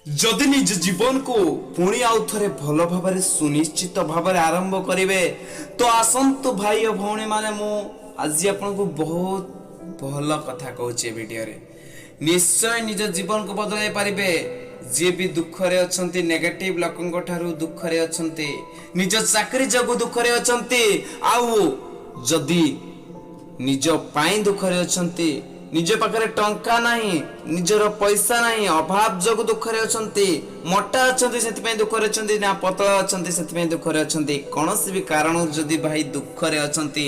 जदि निज जीवन को पुणी आउ थे भल भाव सुनिश्चित भाव आरंभ करेंगे तो आसतु भाई और भौणी माने मु आज आपन को बहुत भल कथा कहूँ वीडियो रे निश्चय निज जीवन को बदल पारे जी भी दुख रे अछंती नेगेटिव लोकंक ठारू दुख रे अछंती निज चाकरी जगु दुख रे अछंती आउ जदि निज पाई दुख रे अछंती निज पाखरे टंका नहीं निजर पैसा नहीं अभाव जगु दुख रे अछंती मोटा अछंती सेति पई दुख रे अछंती ना पतला अछंती सेति पई दुख रे अछंती कोनोसी भी कारण जदि भाई दुख रे अछंती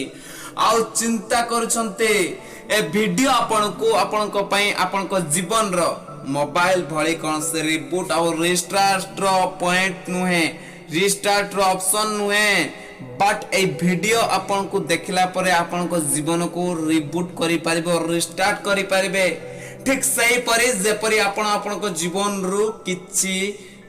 आउ चिंता करूछंती ए वीडियो आपन को पई आपन को जीवन रो मोबाइल भली कोन से रिबूट और रिस्टार्ट रो पॉइंट नुहे रिस्टार्ट रो ऑप्शन नुहे बट ए वीडियो आपन को देखला परे आपन को जीवन को रिबूट करि परिबे और रिस्टार्ट करि परिबे ठीक सही परि जे परि आपन को जीवन रु किछि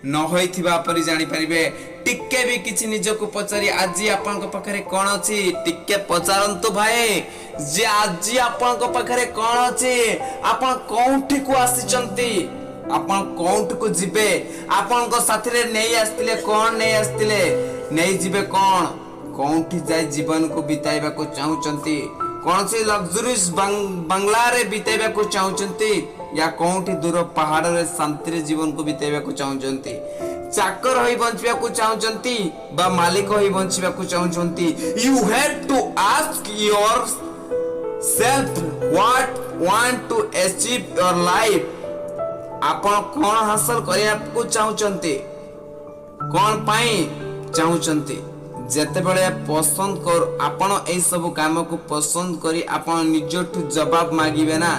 न होइथिबा परि जानि परिबे टिके भी किछि निज को पचारि आज आपन को पाखरे कोन अछि टिके पचारंतु भाई जे आज आपन को पाखरे कोन अछि आपन कोउठी को आसीचंती आपन कोउठ को जिबे आपन को साथी रे नै आस्तिले कोन नै आस्तिले नै जिबे कोन कोउठी जाय जीवन को बिताइबा को चाहुचंती कोन से लग्जरीज बंगला रे बिताइबा को चाहुचंती या कोउठी दूर पहाड़ रे शांति रे जीवन को बिताइबा को चाहुचंती चाकर होई बंचिबा को चाहुचंती बा मालिक होई बंचिबा को चाहुचंती you have to ask yourself what want to achieve your life आपन कोन हासिल करिया को चाहुचंती कोन पाई चाहुचंती जेते बेले पसंद कर आपन ए सब काम को पसंद करी आपन निजठु जवाब मागिबे ना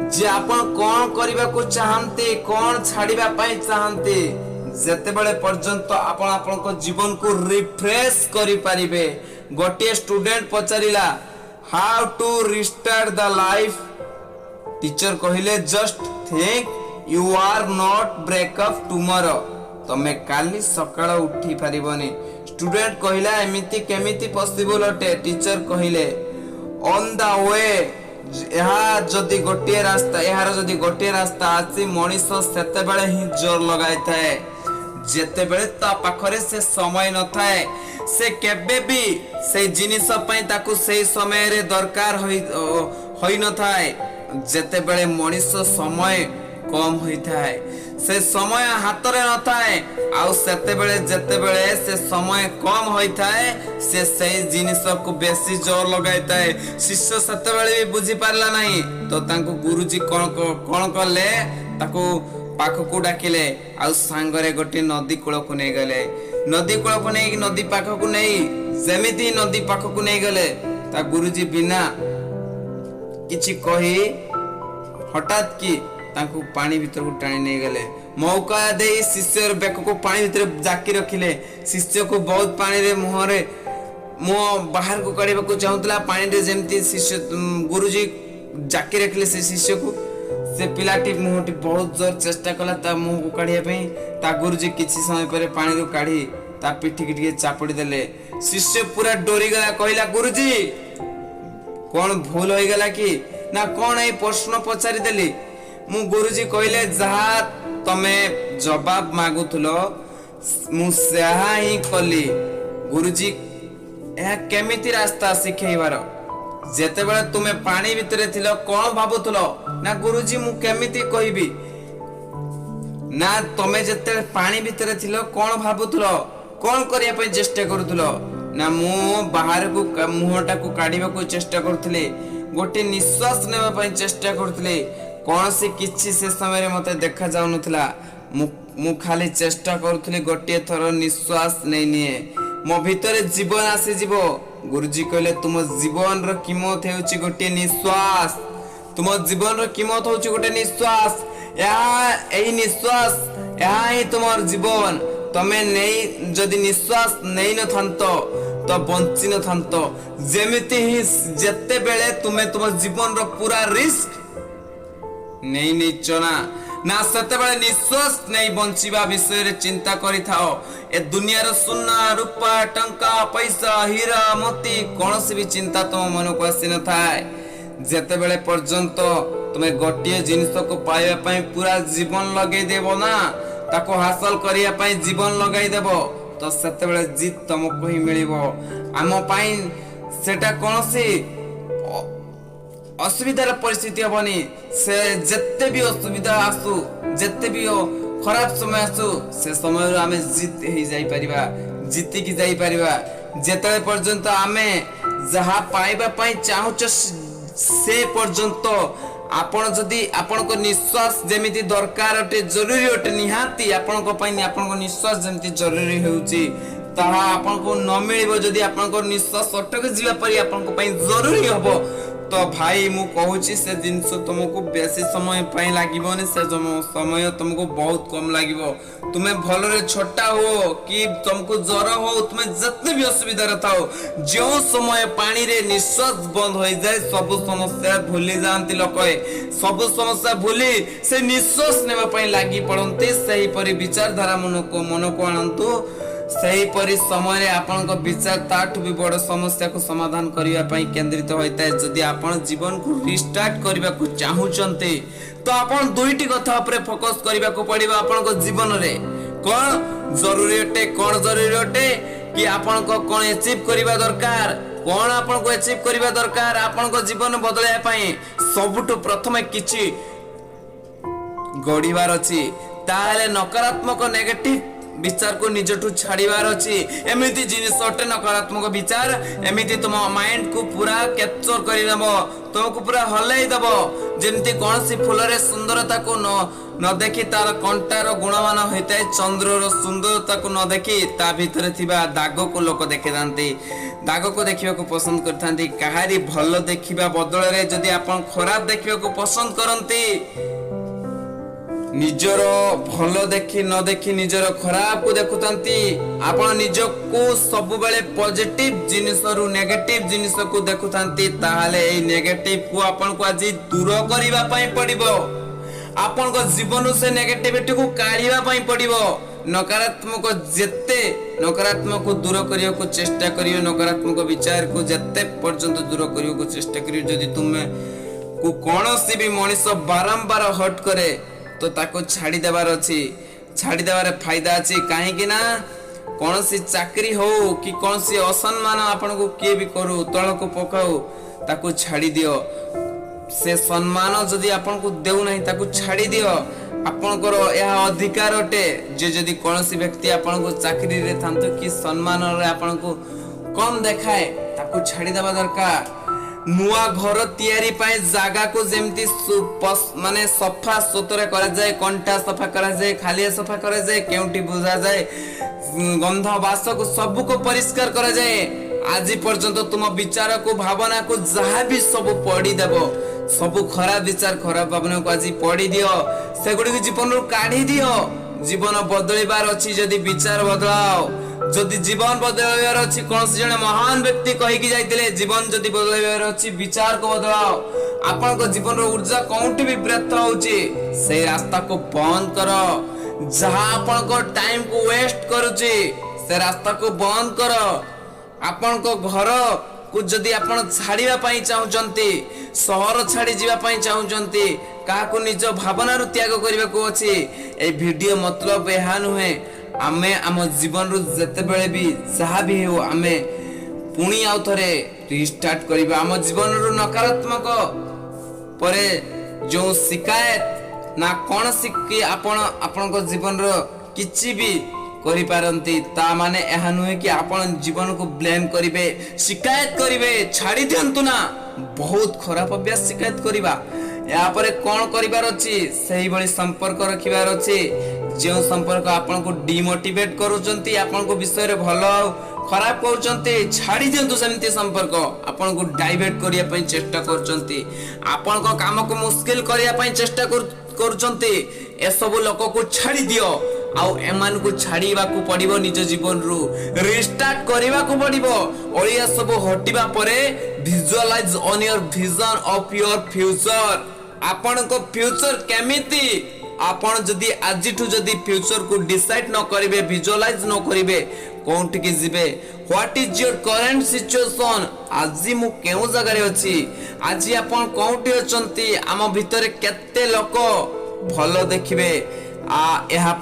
जे आपन कोन करिबा को चाहंते कोन छाड़िबा पई चाहंते जेते बेले पर्यंत आपन को जीवन को रिफ्रेश करि परिबे गोटे स्टूडेंट पचारिला how to restart the life teacher कहिले just think you are not break up tomorrow तमे काली सकाळ उठी परिबनी स्टूडेंट कहिला एमिति केमिति पॉसिबल अटे टीचर कहिले ऑन द वे यहा जदी गोटे रास्ता यार जदी गोटे रास्ता आसी मनीष सेते बेले ही जोर लगाय थाए जेते बेले ता पाखरे से समय न थाए से केबे भी से जिनिस पई ताकू से समय रे दरकार होई न थाए जेते बेले मनीष समय कम होई थाए से समय हाथ रे न थाए आउ सेते बेले जेते बेले से समय कम होई थाए से सही जिनिस को बेसी जोर लगाई थाए शिष्य सेते बेले भी बुझी पारला नहीं तो तांको गुरुजी कोन करले ताको पाख को डाकिले आउ सांगरे गोटे नदी कूल को नै गले नदी कूल को नै नदी पाख को नै जेमिति नदी पाख को नै गले ता गुरुजी बिना किछि कहि हठात की तांको पानी भीतर को टाणी नहीं गले मौका दे शिष्य बेक को पानी भीतर जाकी रखिले शिष्य को बहुत पानी रे मुंह बाहर को काढिबा को चाहुतला पानी रे जेमती शिष्य गुरुजी जाकी रखिले से शिष्य को से पिलाटी मुंहटी बहुत जोर चेष्टा कला ता मुंह को काढिया पई ता गुरुजी किछि समय परे पानी रो काढी ता पिठी की टिके चापड़ी देले शिष्य पूरा डोरी गला कहिला गुरुजी कोन भूल होई गला कि ना कोन ए प्रश्न पचारि देली मु गुरुजी कहले जहा तमे जवाब मागुथलो मु सेहा ही कली गुरुजी ए केमिति रास्ता सिखेइबार जेते बेले तुमे पानी भितरे थिलो कोन भाबुथलो ना गुरुजी मु केमिति कहिबी ना तमे जेते पानी भितरे थिलो कोन भाबुथलो कोन करिया पई चेष्टा करूथलो ना मु बाहर को मुहटा को काढिबा को चेष्टा करथले गोटे निश्वास नेबा पई चेष्टा करथले कौन से किछि से समय रे मते देखा जाउ नथला मु खाली चेष्टा करथले गोटे थर निश्वास नै निए मो भितरे जीवन आसी जीवो गुरुजी कहले तुम जीवन रो कीमत हेउची गोटे निश्वास तुम जीवन रो कीमत होउची गोटे निश्वास या एही निश्वास या ही तुमर जीवन तमे नै जदी निश्वास नै न थांतो तो बंची न थांतो जेमिति ही जत्ते बेले तुमे तुम जीवन रो पूरा रिस्क नहीं नहीं चना ना सते बेले निश्वास नहीं बंचिबा विषय रे चिंता करि थाओ ए दुनिया रो सोना रूपा टंका पैसा हीरा मोती कोनोसी भी चिंता तुम मन को आसी न थाए जेते बेले पर्यंत तुमे गोटे जिनिस को पाइबा पई पूरा जीवन लगेई देबो ना ताको हासिल करिया पई जीवन लगाई देबो तो सेते बेले जीत तुमको ही मिलिबो। आम पई सेटा कोनसी असुविधार परिस्थिति हबनी से जत्ते भी असुविधा आसु जत्ते भी खराब समय आसु से समय आमे जीत ही जाई परिबा जीती की जाई परिबा। जेतले पर्यंत आमे जहा पाइबा पई चाहुच से पर्यंत आपण जदी आपण को निश्वास जेमिति दरकार अटे जरूरी अटे निहाती आपण को पई आपण को निश्वास जेमिति जरूरी होउची ताहा आपण को न मिलिबो जदी आपण को निश्वास अटक जीवा परी आपण को पई जरूरी हबो तो भाई मु कहूची से जिनस तुमको बेसी समय पई लागिबोनी से समय तुमको बहुत कम लागिबो। तुमे भलरे छोटा हो कि तुमको ज्वर हो तुमे जत्ते भी असुविधा रहताओ जो समय पानी रे निश्वास बंद हो जाए सब समस्या भूली जानती लोके सब समस्या भूली से निश्वास नेबा पई लागी पड़ंते सही परि विचारधारा मन को आनंतु सही परि समय रे आपन को विचार ताठु भी बड़ समस्या को समाधान करिया पई केंद्रित होइताय। जदि आपन जीवन को रिस्टार्ट करबा को चाहुचंते तो आपन दुईटी कथा ऊपर फोकस करबा को पड़िबा। आपन को जीवन रे कोन जरूरी अटे कि आपन को कोन अचीव करबा दरकार कोन आपन को अचीव करबा दरकार आपन को जीवन बदलाया पई सबुठ प्रथमे किछि गड़ीबार अछि ताले नकारात्मक नेगेटिव विचार को निजठू छाड़ीबार अछि। एमिति जिनिस अटे नकारात्मक विचार एमिति तुम माइंड को पूरा कैप्चर करि देबो तुमको पूरा हलै देबो जेंति कोनसी फुलरे सुंदरता को न देखि तार कंटार गुणमान होइताय चंद्रर सुंदरता को न देखि ता भीतर थिबा दाग को लोक देखि दांती दाग को देखिबा को पसंद करथांती। काहारी भलो देखिबा बदल रे जदि आपण खराब देखिबा को पसंद करंती निजर भलो देखि न देखि निजर खराब को देखुतंती आपण निज को सब बेले पॉजिटिव जिनिस रु नेगेटिव जिनिस को देखुतंती ताहाले ए नेगेटिव को आपण को आज दूर करिबा पई पड़िबो। आपण को जीवन से नेगेटिविटी को काढिबा पई पड़िबो। नकारात्मक जेते नकारात्मक को दूर करियो को चेष्टा करियो नकारात्मक विचार को जेते पर्यंत दूर करियो को चेष्टा करियो। जदि तुमे को कोनोसी भी मनुष्य बारंबार हट करे तो ताको छाड़ी देबार अछि छाड़ी देबार फायदा अछि काहे कि ना कोनसी चाकरी हो कि कोनसी असम्मान आपण को के भी करू तळ को पकाऊ ताको छाड़ी दियो से सम्मान जदि आपण को देउ नाही ताको छाड़ी दियो आपण को यह अधिकार अटे जे जदि कोनसी व्यक्ति आपण को चाकरी रे थांतो कि सम्मान रे आपण को कम देखाए ताको छाड़ी देबा दरकार। नुआ घर तैयारी पाए जागा को जेमती माने सफा सुतरे करा जाए कंटा सफा करा जाए खालिया सफा करा जाए केउटी बुझा जाए गंध वास को सब को परिष्कार करा जाए आज पर्यंत तुम विचार को भावना को जहा भी सब पड़ी देबो सब खराब विचार खराब भावना को आज पड़ी दियो से गुडी जीवन रो काढी दियो। जीवन बदलिबार अछि जदि विचार बदलाओ जदि जीवन बदलाइबार अछि कोनसी जने महान व्यक्ति कहि कि जाइतिले जीवन जदि बदलाइबार अछि विचार को बदलाओ। आपन को जीवन रो ऊर्जा कोउठी भी व्यर्थ होउची से रास्ता को बंद करो जहां आपन को टाइम को वेस्ट करूची से रास्ता को बंद करो। आपन को घर को जदि आपन छाड़ीबा पई चाहुचंती शहर छाड़ी जीवा पई चाहुचंती काको निज भावना रु त्याग करबा को अछि ए वीडियो मतलब एहा नुहे आमे आम जीवन रु जते बेले भी जहा भी हो आमे पुणी आउ थरे रिस्टार्ट करबा। आम जीवन रु नकारात्मक परे जो शिकायत ना कोन सिक्की आपन को जीवन रो किछि भी करि पारंती ता माने एहा नुहे कि आपन जीवन को ब्लेम करिवे शिकायत करिवे छाड़ी दियंतु ना बहुत खराब अभ्यास शिकायत करिबा। या परे कोन करिवार अछि सही बळी संपर्क रखिवार अछि जे संपर्क आपन को डिमोटिवेट करूचंती आपन को विषय रे भलो खराब कहउचंती छाड़ी दियंतु सेमती संपर्क आपन को डाइवर्ट करिया पई चेष्टा करचंती आपन को काम को मुश्किल करिया पई चेष्टा करूचंती ए सब लोक को छाड़ी दियो आउ एमान को छाड़ीबा को पड़िबो निज जीवन रु रिस्टार्ट करिबा को पड़िबो। ओलिया सब हटिबा परे visualize on your vision of your future आपन को फ्यूचर केमिति आपण जदि आजिठु जदि फ्यूचर को डिसाइड न करिवे विजुअलाइज न करिवे कोठी की जिबे what is your current situation आज मु केउ जगह रे अछि आज आपण कोठी अछंती आम भितरे केते लोक भलो देखिबे यहाँ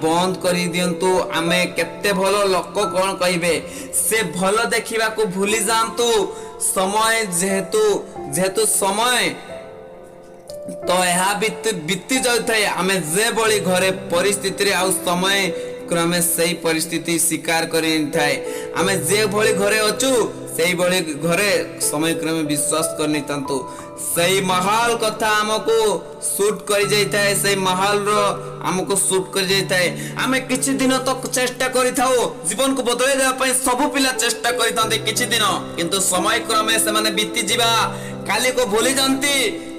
बंद कर दिंतु आमे केते भलो लोक कौन कहिबे से भलो देखिबा को भूली जांतु समय जेहेतु जेहेतु समय तो यह बीती जाए आमे जे बड़ी घरे परिस्थिति रे आउ समय क्रमे सही परिस्थिति स्वीकार करि थाए आमे जे भली घरे अछु सही बड़ी घरे समय क्रमे विश्वास करनी तंतु सही महाल कथा हमको शूट कर जाए सही महाल रो हमको शूट कर जाए आमे किछि दिन तक चेष्टा करि थाओ जीवन को बदले देबा पई सब पिला चेष्टा करि थांते किछि दिन किंतु समय क्रमे से माने बीती जिबा काली को भूली जानती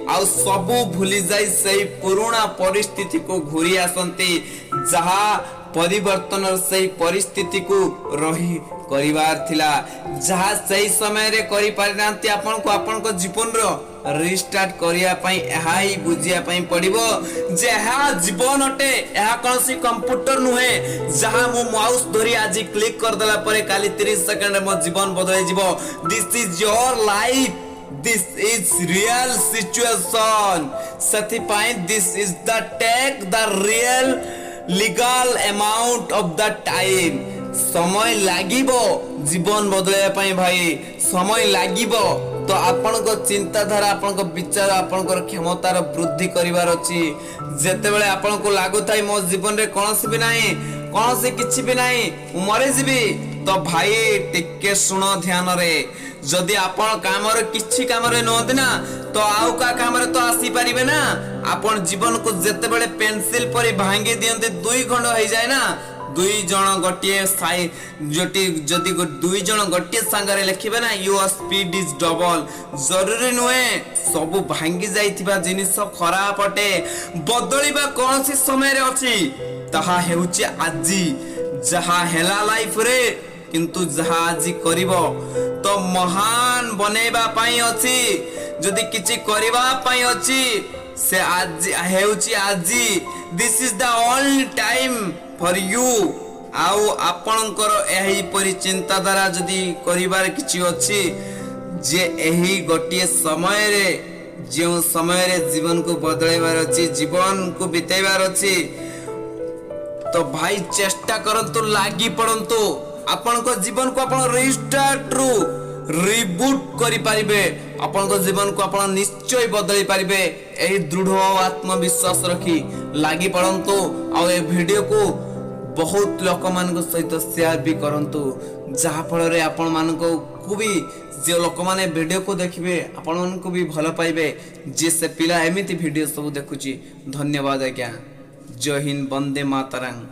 आउ सबु भूली जाई सही पुराना परिस्थिति को घूरी आसंती जहा परिवर्तन सही परिस्थिति को रही करिवार थिला जहा सही समय रे करि पारिनांती आपन को जीवन रो रिस्टार्ट करिया पई एहाई बुझिया पई पड़िबो जे हा जीवन अटे एहा कोनसी कंप्यूटर नुहे जहा मु माउस धरि आज क्लिक कर देला परे काली 30 सेकंड रे मो जीवन बदलै जिवो this is your life This is real situation. Sathipay, this is the take the real legal amount of the time. समय लागिबो जीवन बदलैया पई भाई समय लागिबो तो आपन को चिंताधारा आपन को विचार आपन को क्षमतार वृद्धि करिवार अछि जेते बेले आपन को लागु थाई मो जीवन रे कोनोसी भी नाही कोनोसी किछि भी नाही मरे जिबी तो भाई टिके सुनो ध्यान रे जदि आपण काम रे किछि काम रे नोंद ना तो आउ का काम रे तो आसी परिबे ना आपण जीवन को जेते बेले पेंसिल परी भांगी दियंते 2 खंड होई जाय ना 2 जण गटिए साई जदि 2 जण गटिए संगरे लिखिबे ना योर स्पीड इज डबल जरूरी नुए सब भांगी जाइथिबा जिनिस खरा पटे बदलिबा कोनसी समय रे अछि ताहा हेउची आजी जहा हेला लाइफ रे किंतु जहा आजी करिवो तो महान बनेबा पाई अछि जदि किछि करिबा पाई अछि से आज हेउची आजी this is the only time for you आउ आपनकर एही परि चिंताधारा जदि करिबार किछि अछि जे एही गोटिए समय रे जे समय रे जीवन को बदलैबार अछि जीवन को बिताइबार अछि तो भाई चेष्टा करंतु लागी पड़ंतु आपन को जीवन को अपन रिस्टार्ट रू रिबूट करि पारिबे आपन को जीवन को अपन निश्चय बदली पारिबे एही दृढ़ आत्मविश्वास रखी लागी पड़ंतु आ ए वीडियो को बहुत लोक मान को सहित शेयर भी करंतु जहा फल रे आपन मान को भी जे लोक माने वीडियो को देखिबे आपन मान को भी भलो पाइबे जे से पिला एमिति वीडियो सब देखुची धन्यवाद आज्ञा जय हिंद वंदे मातरम।